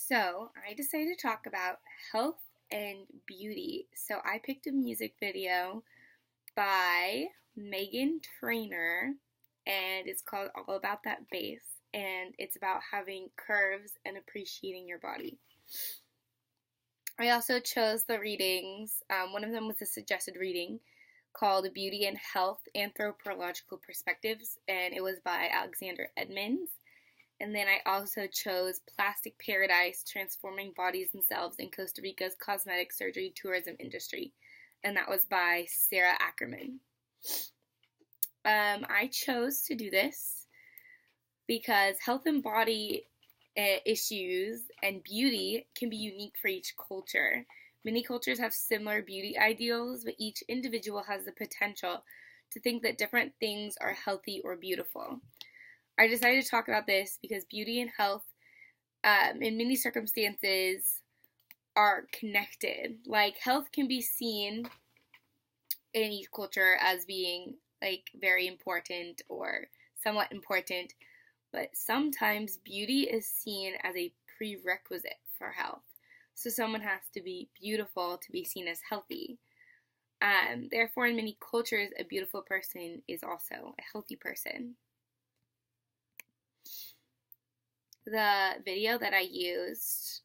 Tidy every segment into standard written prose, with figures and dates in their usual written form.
So, I decided to talk about health and beauty. So, I picked a music video by Megan Trainor, and it's called All About That Bass, and it's about having curves and appreciating your body. I also chose the readings. One of them was a suggested reading called Beauty and Health Anthropological Perspectives, and it was by Alexander Edmonds. And then I also chose Plastic Paradise, Transforming Bodies and Selves in Costa Rica's Cosmetic Surgery Tourism Industry. And that was by Sarah Ackerman. I chose to do this because health and body issues and beauty can be unique for each culture. Many cultures have similar beauty ideals, but each individual has the potential to think that different things are healthy or beautiful. I decided to talk about this because beauty and health, in many circumstances, are connected. Like, health can be seen in each culture as being, like, very important or somewhat important, but sometimes beauty is seen as a prerequisite for health. So someone has to be beautiful to be seen as healthy. Therefore, in many cultures, a beautiful person is also a healthy person. The video that I used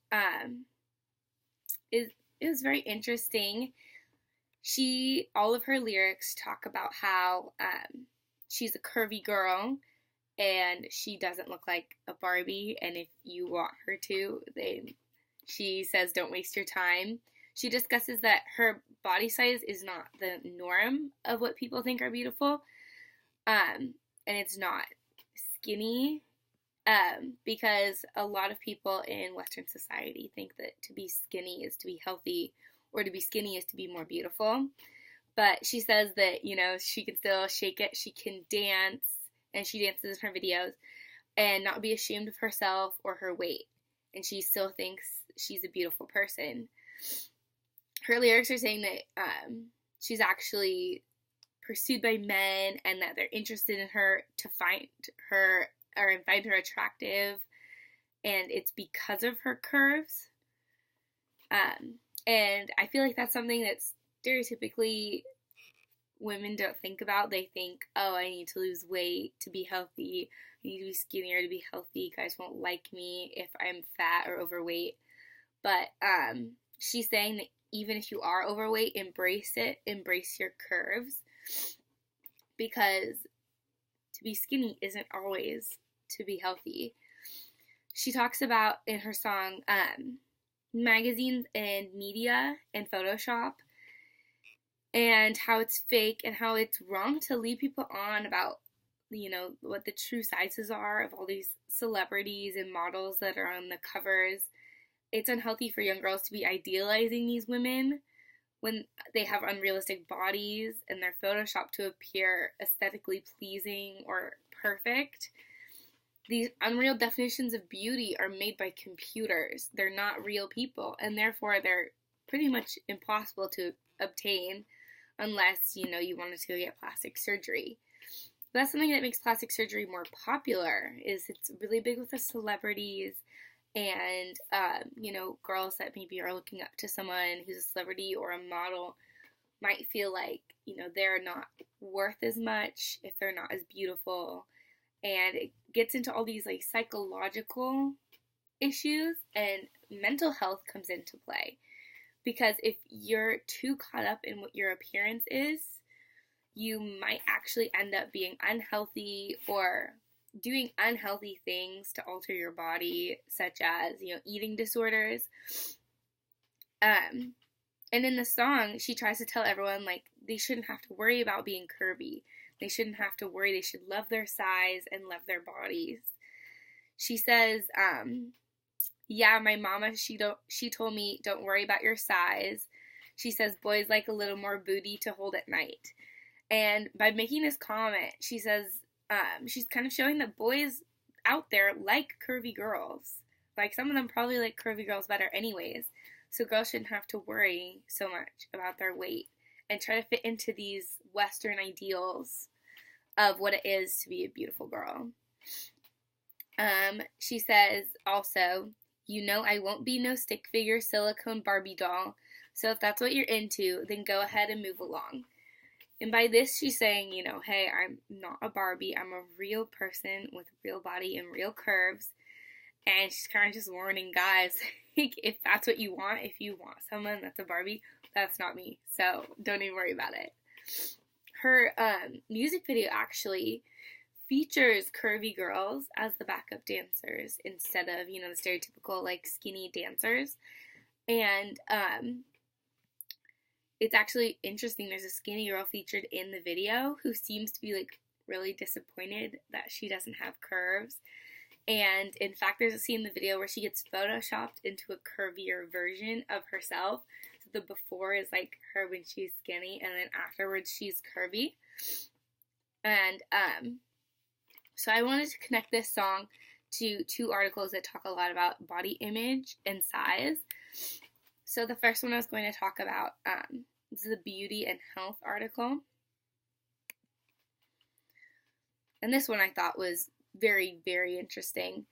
is very interesting. All of her lyrics talk about how she's a curvy girl and she doesn't look like a Barbie, and if you want her to, then she says don't waste your time. She discusses that her body size is not the norm of what people think are beautiful, and it's not skinny. Because a lot of people in Western society think that to be skinny is to be healthy, or to be skinny is to be more beautiful. But she says that, she can still shake it, she can dance, and she dances in her videos, and not be ashamed of herself or her weight. And she still thinks she's a beautiful person. Her lyrics are saying that she's actually pursued by men, and that they're interested in her to find her and find her attractive, and it's because of her curves. And I feel like that's something that stereotypically women don't think about. They think, oh, I need to lose weight to be healthy. I need to be skinnier to be healthy. Guys won't like me if I'm fat or overweight. But she's saying that even if you are overweight, embrace it. Embrace your curves. Because to be skinny isn't always to be healthy. She talks about in her song magazines and media and Photoshop, and how it's fake and how it's wrong to lead people on about what the true sizes are of all these celebrities and models that are on the covers. It's unhealthy for young girls to be idealizing these women when they have unrealistic bodies and they're photoshopped to appear aesthetically pleasing or perfect. These unreal definitions of beauty are made by computers. They're not real people, and therefore they're pretty much impossible to obtain unless, you wanted to go get plastic surgery. But that's something that makes plastic surgery more popular, is it's really big with the celebrities and, girls that maybe are looking up to someone who's a celebrity or a model might feel like, they're not worth as much if they're not as beautiful. And it gets into all these, psychological issues, and mental health comes into play. Because if you're too caught up in what your appearance is, you might actually end up being unhealthy or doing unhealthy things to alter your body, such as, eating disorders. And in the song, she tries to tell everyone, they shouldn't have to worry about being curvy. They shouldn't have to worry. They should love their size and love their bodies. She says, yeah, my mama, she told me, don't worry about your size. She says, boys like a little more booty to hold at night. And by making this comment, she says, she's kind of showing that boys out there like curvy girls. Some of them probably like curvy girls better anyways. So girls shouldn't have to worry so much about their weight and try to fit into these Western ideals of what it is to be a beautiful girl. She says also, You know I won't be no stick figure silicone Barbie doll, so if that's what you're into, then go ahead and move along. And by this, she's saying, you know, hey, I'm not a Barbie. I'm a real person with a real body and real curves. And she's kind of just warning guys, like, if that's what you want, if you want someone that's a Barbie, that's not me. So don't even worry about it. Her music video actually features curvy girls as the backup dancers instead of, you know, the stereotypical, like, skinny dancers. And it's actually interesting. There's a skinny girl featured in the video who seems to be, like, really disappointed that she doesn't have curves. And in fact, there's a scene in the video where she gets photoshopped into a curvier version of herself. So the before is like her when she's skinny, and then afterwards she's curvy. And so I wanted to connect this song to two articles that talk a lot about body image and size. So the first one I was going to talk about is the Beauty and Health article. And this one I thought was very, very interesting.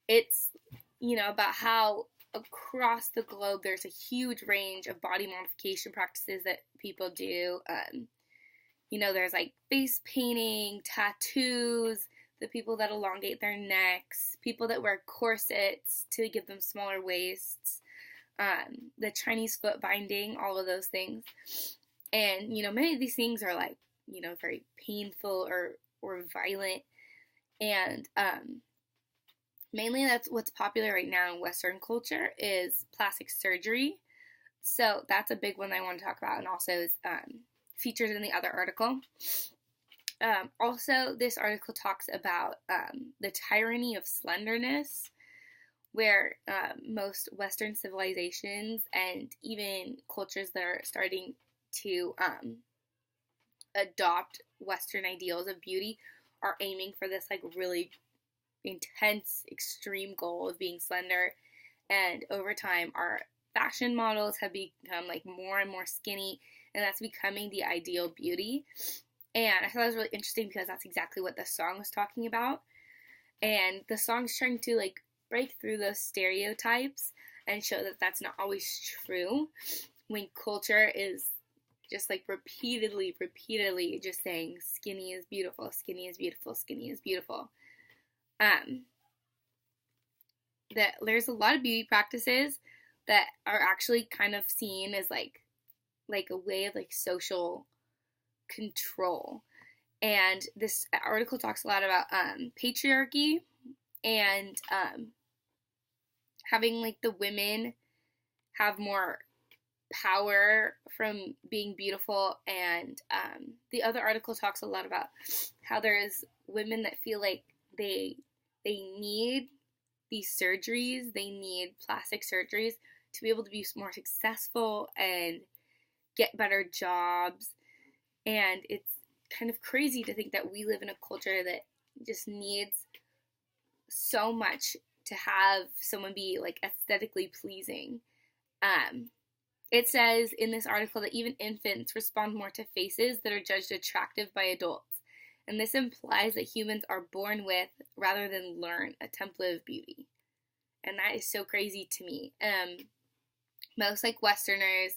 It's, you know, about how across the globe there's a huge range of body modification practices that people do. You know, there's like face painting, tattoos, the people that elongate their necks, people that wear corsets to give them smaller waists, the Chinese foot binding, all of those things. And, you know, many of these things are like, you know, very painful or violent. And mainly that's what's popular right now in Western culture is plastic surgery. So that's a big one I want to talk about, and also is featured in the other article. Also, this article talks about the tyranny of slenderness, where most Western civilizations and even cultures that are starting to adopt Western ideals of beauty are aiming for this, like, really intense, extreme goal of being slender. And over time, our fashion models have become, like, more and more skinny, and that's becoming the ideal beauty. And I thought it was really interesting because that's exactly what the song was talking about. And the song's trying to, like, break through those stereotypes and show that that's not always true when culture is just, like, repeatedly just saying skinny is beautiful, skinny is beautiful, skinny is beautiful. That there's a lot of beauty practices that are actually kind of seen as like a way of, like, social control. And this article talks a lot about patriarchy and having, like, the women have more power from being beautiful. And the other article talks a lot about how there's women that feel like they need these surgeries, they need plastic surgeries to be able to be more successful and get better jobs. And it's kind of crazy to think that we live in a culture that just needs so much to have someone be, like, aesthetically pleasing. It says in this article that even infants respond more to faces that are judged attractive by adults. And this implies that humans are born with, rather than learn, a template of beauty. And that is so crazy to me. Most, like, Westerners,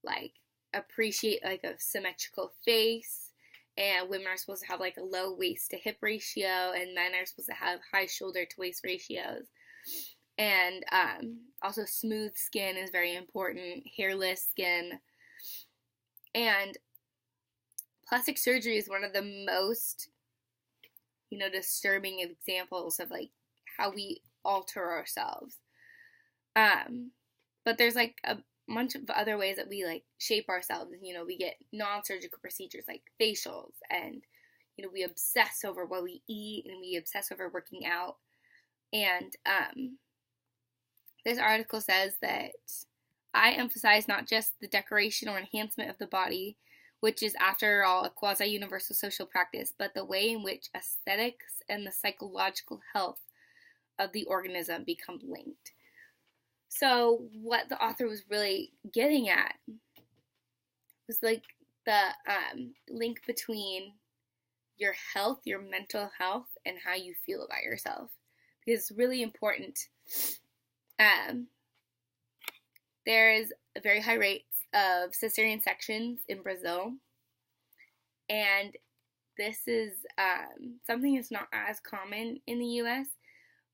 like, appreciate, like, a symmetrical face, and women are supposed to have, like, a low waist to hip ratio, and men are supposed to have high shoulder to waist ratios. And also smooth skin is very important, hairless skin. And plastic surgery is one of the most, you know, disturbing examples of, like, how we alter ourselves. But there's, like, a bunch of other ways that we, like, shape ourselves. You know, we get non-surgical procedures like facials, and, you know, we obsess over what we eat, and we obsess over working out. And this article says that I emphasize not just the decoration or enhancement of the body, which is, after all, a quasi-universal social practice, but the way in which aesthetics and the psychological health of the organism become linked. So what the author was really getting at was, like, the link between your health, your mental health, and how you feel about yourself. is really important. There's very high rates of cesarean sections in Brazil, and this is something that's not as common in the U.S.,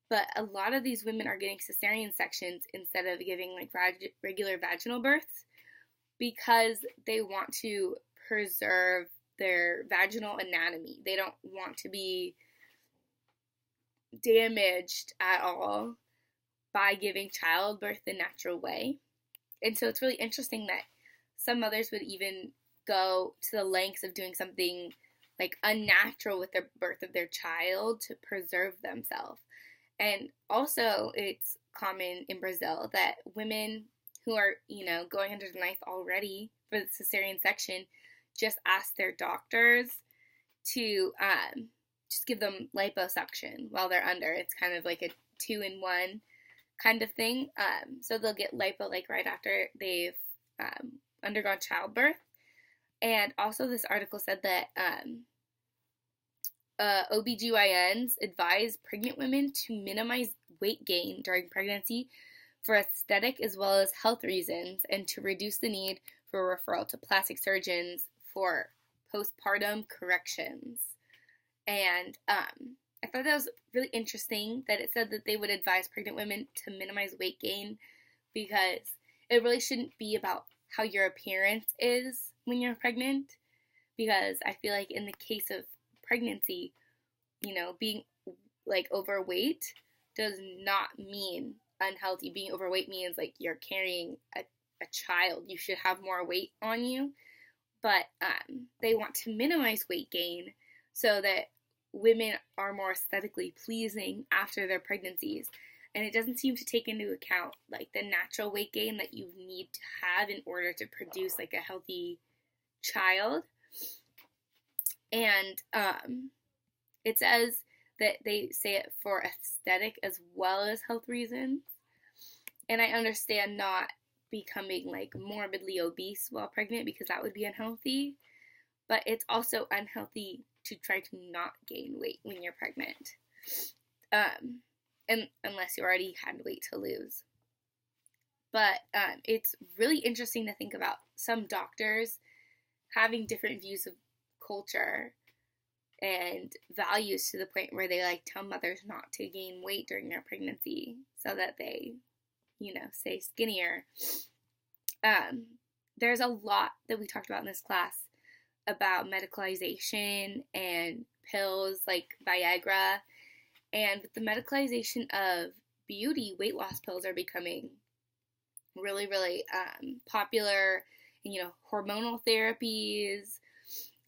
but a lot of these women are getting cesarean sections instead of giving like regular vaginal births because they want to preserve their vaginal anatomy. They don't want to be damaged at all by giving childbirth the natural way. And so it's really interesting that some mothers would even go to the lengths of doing something like unnatural with the birth of their child to preserve themselves. And also it's common in Brazil that women who are, going under the knife already for the cesarean section just ask their doctors to just give them liposuction while they're under. It's kind of like a 2-in-1 kind of thing. So they'll get lipo like right after they've undergone childbirth. And also this article said that OBGYNs advise pregnant women to minimize weight gain during pregnancy for aesthetic as well as health reasons, and to reduce the need for referral to plastic surgeons for postpartum corrections. And I thought that was really interesting that it said that they would advise pregnant women to minimize weight gain, because it really shouldn't be about how your appearance is when you're pregnant, because I feel like in the case of pregnancy, being like overweight does not mean unhealthy. Being overweight means like you're carrying a child. You should have more weight on you. But they want to minimize weight gain so that women are more aesthetically pleasing after their pregnancies. And it doesn't seem to take into account like the natural weight gain that you need to have in order to produce like a healthy child. And it says that they say it for aesthetic as well as health reasons. And I understand not becoming like morbidly obese while pregnant, because that would be unhealthy. But it's also unhealthy to try to not gain weight when you're pregnant. And unless you already had weight to lose. But it's really interesting to think about some doctors having different views of culture and values to the point where they like tell mothers not to gain weight during their pregnancy so that they, stay skinnier. There's a lot that we talked about in this class about medicalization and pills like Viagra. And with the medicalization of beauty, weight loss pills are becoming really, really popular. And, hormonal therapies,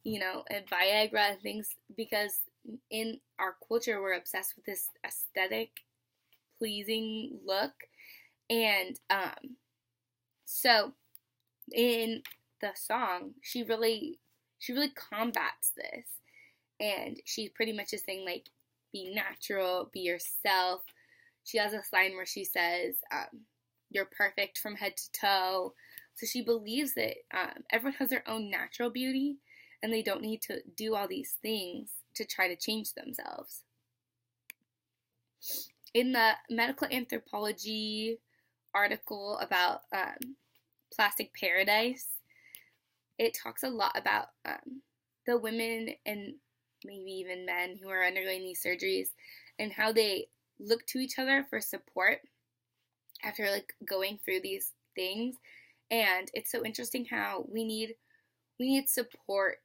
and Viagra and things, because in our culture we're obsessed with this aesthetic, pleasing look. And so in the song, she really combats this, and she's pretty much just saying like, be natural, be yourself. She has a line where she says, you're perfect from head to toe. So she believes that everyone has their own natural beauty, and they don't need to do all these things to try to change themselves. In the medical anthropology article about plastic paradise, it talks a lot about the women and maybe even men who are undergoing these surgeries and how they look to each other for support after like going through these things. And it's so interesting how we need support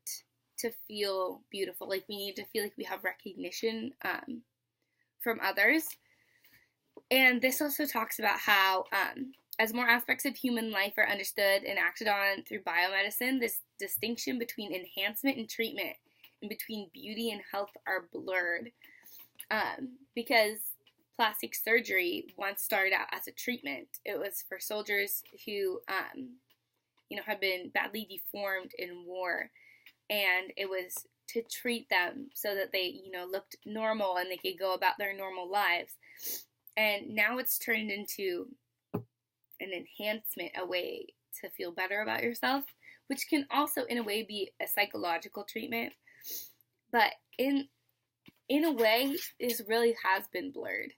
to feel beautiful. Like we need to feel like we have recognition from others. And this also talks about how as more aspects of human life are understood and acted on through biomedicine, this distinction between enhancement and treatment and between beauty and health are blurred. Because plastic surgery once started out as a treatment. It was for soldiers who, had been badly deformed in war. And it was to treat them so that they, looked normal and they could go about their normal lives. And now it's turned into an enhancement, a way to feel better about yourself, which can also, in a way, be a psychological treatment. But in a way, this really has been blurred.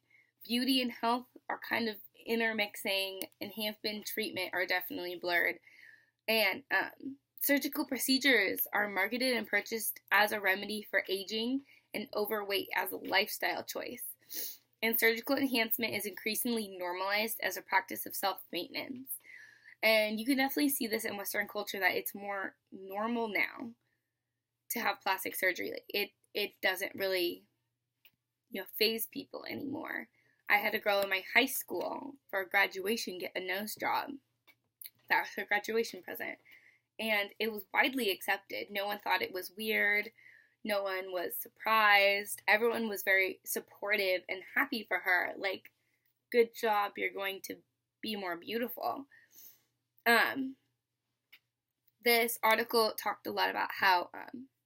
beauty and health are kind of intermixing, and have been treatment are definitely blurred. And surgical procedures are marketed and purchased as a remedy for aging, and overweight as a lifestyle choice. And surgical enhancement is increasingly normalized as a practice of self-maintenance. And you can definitely see this in Western culture, that it's more normal now to have plastic surgery. Like it doesn't really, faze people anymore. I had a girl in my high school for graduation get a nose job. That was her graduation present. And it was widely accepted. No one thought it was weird. No one was surprised. Everyone was very supportive and happy for her. Like, good job, you're going to be more beautiful. This article talked a lot about how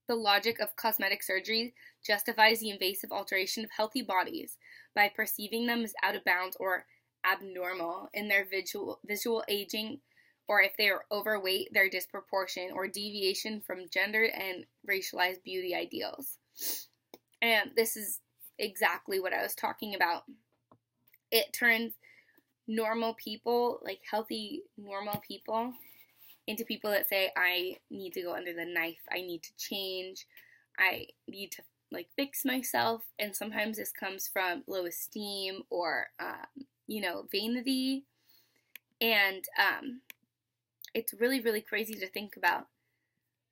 the logic of cosmetic surgery justifies the invasive alteration of healthy bodies by perceiving them as out of bounds or abnormal in their visual aging, or if they are overweight, their disproportion or deviation from gendered and racialized beauty ideals. And this is exactly what I was talking about. It turns normal people, like healthy, normal people, into people that say, I need to go under the knife, I need to change, I need to fix myself. And sometimes this comes from low esteem or vanity. And it's really, really crazy to think about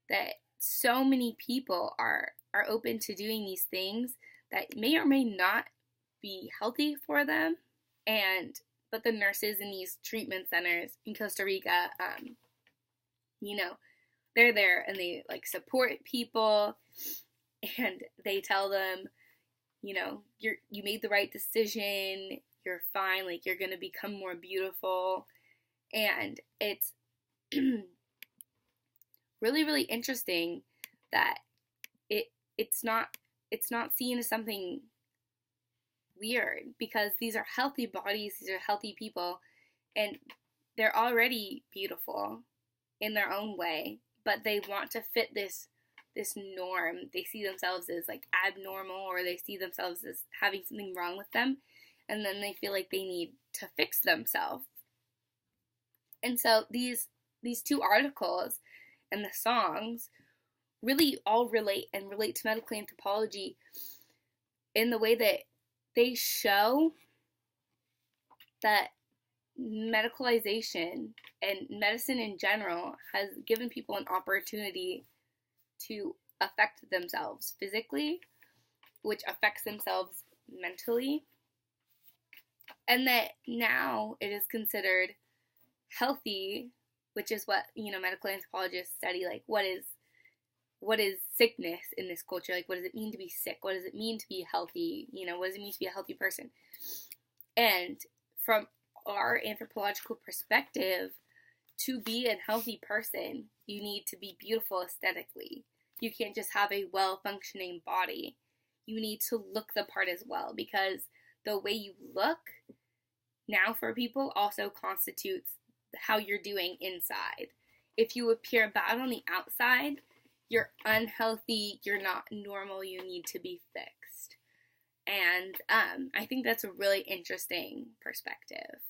that so many people are open to doing these things that may or may not be healthy for them. But the nurses in these treatment centers in Costa Rica, they're there and they support people, and they tell them, you made the right decision, you're fine, you're gonna become more beautiful. And it's really, really interesting that it's not seen as something weird, because these are healthy bodies, these are healthy people, and they're already beautiful in their own way, but they want to fit this norm. They see themselves as abnormal, or they see themselves as having something wrong with them, and then they feel like they need to fix themselves. And so these two articles and the songs really all relate to medical anthropology in the way that they show that medicalization and medicine in general has given people an opportunity to affect themselves physically, which affects themselves mentally, and that now it is considered healthy, which is what medical anthropologists study, what is sickness in this culture, what does it mean to be sick, what does it mean to be healthy, what does it mean to be a healthy person. And from our anthropological perspective, to be a healthy person, you need to be beautiful aesthetically. You can't just have a well-functioning body. You need to look the part as well, because the way you look now for people also constitutes how you're doing inside. If you appear bad on the outside, you're unhealthy, you're not normal, you need to be fixed. And I think that's a really interesting perspective.